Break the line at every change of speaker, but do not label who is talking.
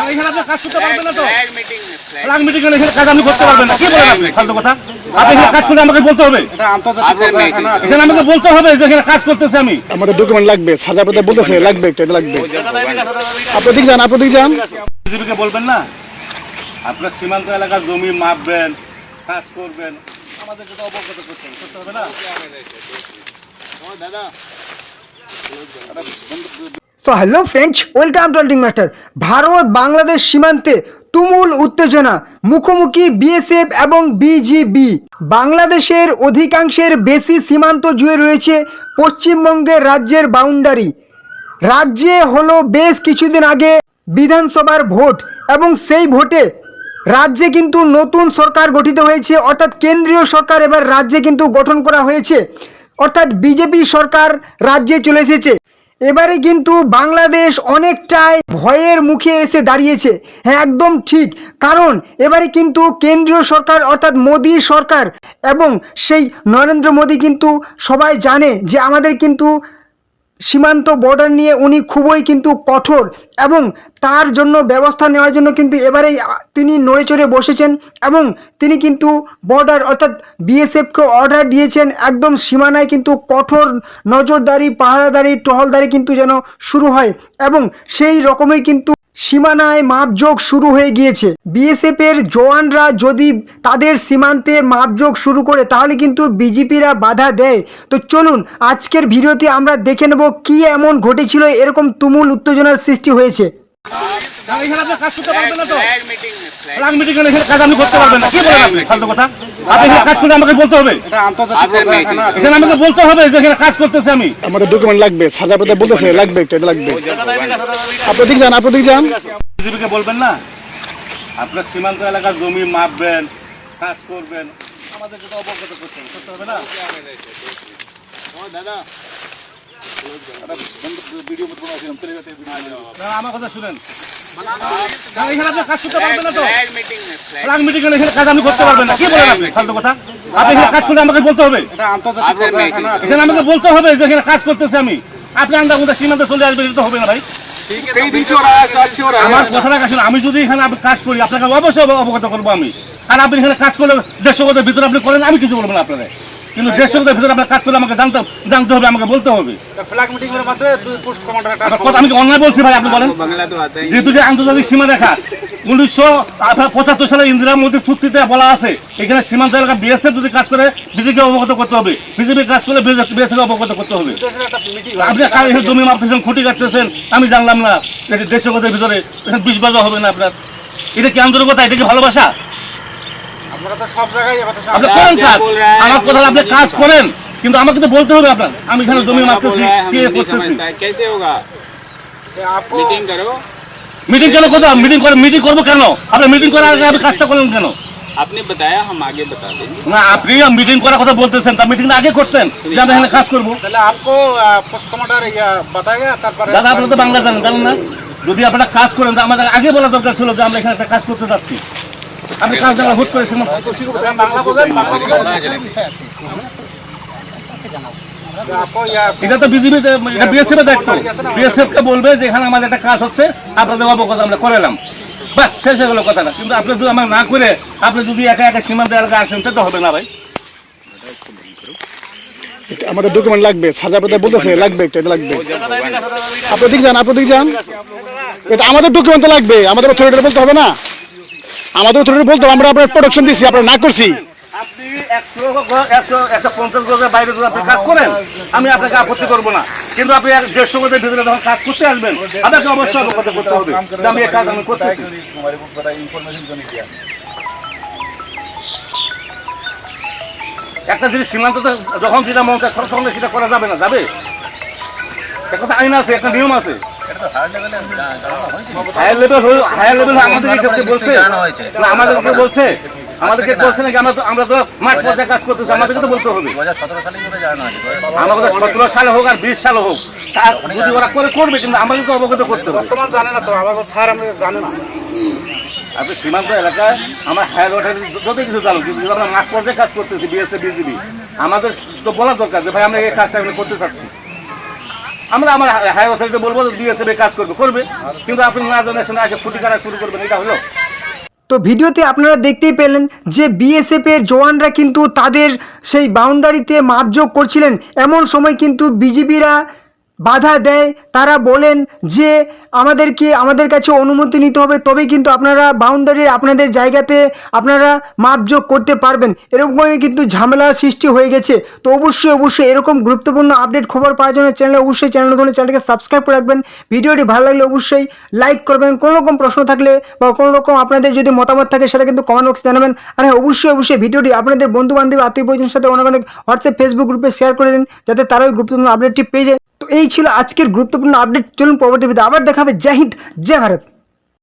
এখানে আপনি কাজ করতে পারবেন না তো? ফ্ল্যাগ মিটিং এখানে কাজ আপনি করতে পারবেন না। কি বলেন আপনি? ফালতু কথা। আপনি এখানে কাজ করলে আমাকে বলতে হবে। এটা আন্তর্জাতিক কথা। এখানে আমাকে বলতে হবে যে এখানে কাজ করতেছি আমি।
আমাদের ডকুমেন্ট লাগবে, সাজাপতে বলতেছে লাগবে, এটা লাগবে। আপনি যান।
বিজেপিকে বলবেন না আপনার সীমান্ত এলাকার জমি মাপবেন, কাজ করবেন, আমাদেরকে তো অবগত করতে হবে না?
So hello friends, welcome to আল্টিং মাস্টার। ভারত বাংলাদেশ সীমান্তে তুমুল উত্তেজনা, মুখোমুখি বিএসএফ এবং বিজিবি। বাংলাদেশের অধিকাংশের বেশি সীমান্ত জুড়ে রয়েছে পশ্চিমবঙ্গের রাজ্যের বাউন্ডারি। রাজ্যে হলো বেশ কিছুদিন আগে বিধানসভার ভোট এবং সেই ভোটে রাজ্যে কিন্তু নতুন সরকার গঠিত হয়েছে, অর্থাৎ কেন্দ্রীয় সরকার এবার রাজ্যে কিন্তু গঠন করা হয়েছে, অর্থাৎ বিজেপি সরকার রাজ্যে চলে এসেছে। এবারে কিন্তু বাংলাদেশ অনেকটাই ভয়ের মুখে এসে দাঁড়িয়েছে। হ্যাঁ, একদম ঠিক, কারণ এবারে কিন্তু কেন্দ্রীয় সরকার অর্থাৎ মোদী সরকার এবং সেই নরেন্দ্র মোদী কিন্তু সবাই জানে যে আমাদের কিন্তু সীমান্ত বর্ডার নিয়ে উনি খুবই কিন্তু কঠোর এবং তার জন্য ব্যবস্থা নেওয়ার জন্য কিন্তু এবারেই তিনি নড়ে চড়ে বসেছেন এবং তিনি কিন্তু বর্ডার অর্থাৎ বিএসএফকে অর্ডার দিয়েছেন একদম সীমানায় কিন্তু কঠোর নজরদারি, পাহারাদারি, টহলদারি কিন্তু যেন শুরু হয় এবং সেই রকমই কিন্তু সীমানায় মাপযোগ শুরু হয়ে গিয়েছে। বিএসএফ এর জওয়ানরা যদি তাদের সীমান্তে মাপযোগ শুরু করে তাহলে কিন্তু বিজেপিরা বাধা দেয়। তো চলুন আজকের ভিডিওতে আমরা দেখে নেব কি এমন ঘটেছিল এরকম তুমুল উত্তেজনার সৃষ্টি হয়েছে।
এখানে আপনি কাজ করতে পারবেন না তো? ফ্ল্যাগ মিটিং এখানে কাজ আপনি করতে পারবেন না। কি বলেন আপনি? ফালতু কথা। আপনি এখানে কাজ করলে আমাকে বলতে হবে। এটা আন্তর্জাতিক কথা। এখানে আমাকে বলতে হবে যে এখানে কাজ করতেছি আমি।
আমাদের ডকুমেন্ট লাগবে, সাজাপতে বলতেছে লাগবে, এটা লাগবে। আপনি যান।
বিজেপিকে বলবেন না আপনার সীমান্ত এলাকার জমি মাপবেন, কাজ করবেন, আমাদেরকে তো অবগত করতে হবে না? আমার কথা শুনেন, এখানে আপনি কাজ করতে পারবেন না তো? ফ্ল্যাগ মিটিং এখানে কাজ আপনি করতে পারবেন না। কি বলেন আপনি? ফালতু কথা। আপনি এখানে কাজ করলে আমাকে বলতে হবে। এটা আন্তর্জাতিক কথা। এখানে আমাকে বলতে হবে যে এখানে কাজ করতেছি আমি। আপনি আন্দাজ মধ্যে সীমান্তে চলে আসবেন, এটা তো হবে না ভাই। আমার কথাটা কাছে আমি যদি এখানে কাজ করি আপনাকে অবশ্যই অবগত করবো আমি। আর আপনি এখানে কাজ করলে 150 গজের ভিতরে আপনি করেন, আমি কিছু বলবো না আপনারা, কিন্তু 150 গজের ভিতরে আপনার কাজ করলে আমাকে জানতে হবে, আমাকে বলতে হবে। আমি কি অন্যায় বলছি ভাই? আপনি বলেন, যেহেতু যে আন্তর্জাতিক সীমা রেখা 1975 সালে ইন্দিরা মোদীর চুক্তিতে বলা আছে এখানে সীমান্ত এলাকা বিএসএফ যদি কাজ করে বিজেপিকে অবগত করতে হবে, বিজেপি কাজ করলে বিএসএফ অবগত করতে হবে। আপনি জমি মাপতেছেন, খুঁটি কাটতেছেন, আমি জানলাম না 150 গজের ভিতরে 20 গজ হবে না আপনার। এটা কি আন্তরিকতা? এটা কি ভালোবাসা? আপনি করেন কাজ, আমার কথা আপনি কাজ করেন, কিন্তু আমাকে তো বলতে হবে আপনার আমি এখানে জমি মাপতেছি, কি করতেছি। মিটিং কেন করতে? মিটিং করবো কেন? আপনি মিটিং করার আগে আপনি কাজটা করলেন কেন?
आपने बताया हम आगे बता देंगे
না, আপনি মিটিং করার কথা বলতেছেন, তা মিটিংটা আগে করতেন যে আমি এখানে কাজ করবো। দাদা আপনারা তো বাংলা জানেন না? যদি আপনারা কাজ করেন তো আমাদের আগে বলা দরকার ছিল যে আমরা এখানে একটা কাজ করতে যাচ্ছি। আপনি কাজ জানা হুট করেছেন। এটা তো বিজেপি, এটা বিএসএফ এর দায়িত্ব। বিএসএফ কে বলবে যে এখানে আমাদের একটা কাজ হচ্ছে, আপনাদের অবগত আমরা করালাম, বাস শেষ হয়ে গেল কথাটা। কিন্তু আপনি যদি আমার না করে আপনি যদি একা একা সীমান্ত এলাকা আসেন তো হবে না ভাই।
আমাদের ডকুমেন্ট লাগবে, সাজাপতে বলতেছে লাগবে, এটা লাগবে। আপনি যান। এটা আমাদের ডকুমেন্ট লাগবে, আমাদের অথরিটি বলতে হবে না? আমাদের অথরিটি বলতে আমরা আপনার প্রোটেকশন দিচ্ছি, আপনারা না করছি।
আপনি 150 গজের বাইরে যদি আপনি কাজ করেন আমি আপনাকে আপত্তি করবো না, কিন্তু আপনি 150 গজের ভিতরে যখন কাজ করতে আসবেন আপনাকে অবশ্যই অবগত করতে হবে যে আমি এই কাজ আমি করতেছি। একটা জিনিস সীমান্ততে যখন যেটা মন চায় তখন সেটা করা যাবে না, যাবে? একটা আইন আছে, একটা নিয়ম আছে। হায়ার লেভেল আমাদেরকে বলছে, আমাদেরকে বলছে নাকি আমরা তো মাঠ পর্যায়ে কাজ করতেছি, আমাদেরকে তো বলতে হবে। 2017 সালে হোক আর 20 সালে হোক, যদি ওরা করবে, কিন্তু আমাদের তো অবগত করতে হবে। আপনি সীমান্ত এলাকায় আমার হায়ার ওয়াটার যত কিছু চালু, কিন্তু আমরা মাঠ পর্যায়ে কাজ করতেছি বিএসএফ বিজিবি, আমাদের তো বলা দরকার যে ভাই আমরা এই কাজটা আমি করতে চাচ্ছি। আমরা আমার হায়ার অথরিটি বলবো বিএসএফ কাজ করবে কিন্তু আপনি না জানার সঙ্গে আগে ফুটি কাটা শুরু করবেন, এটা হলো।
তো ভিডিওতে আপনারা দেখতেই পেলেন যে বিএসএফ এর জওয়ানরা কিন্তু তাদের সেই বাউন্ডারিতে মাপজোক করছিলেন, এমন সময় কিন্তু বিজিবিরা বাধা দেয়। তারা বলেন যে আমাদের কাছে অনুমতি নিতে হবে, তবেই কিন্তু আপনারা বাউন্ডারির আপনাদের জায়গাতে আপনারা মাপজোক করতে পারবেন। এরকমই কিন্তু ঝামেলা সৃষ্টি হয়ে গেছে। তো অবশ্যই এরকম গুরুত্বপূর্ণ আপডেট খবর পাওয়ার জন্য চ্যানেলটিকে সাবস্ক্রাইব করে রাখবেন। ভিডিওটি ভালো লাগলে অবশ্যই লাইক করবেন। কোনো রকম প্রশ্ন থাকলে বা কোনো রকম আপনাদের যদি মতামত থাকে সেটা কিন্তু কমেন্ট বক্সে জানাবেন। আর হ্যাঁ, অবশ্যই ভিডিওটি আপনাদের বন্ধু বান্ধব আত্মীয় পরিজনের সাথে অনেক হোয়াটসঅ্যাপ ফেসবুক গ্রুপে শেয়ার করে দিন, যাতে তারা ওই গুরুত্বপূর্ণ আপডেটটি পেয়ে যায়। তো এই ছিল আজকের গুরুত্বপূর্ণ আপডেট। চলুন পরবর্তী ভিডিও আবার দেখা হবে। জয় হিন্দ, জয় ভারত।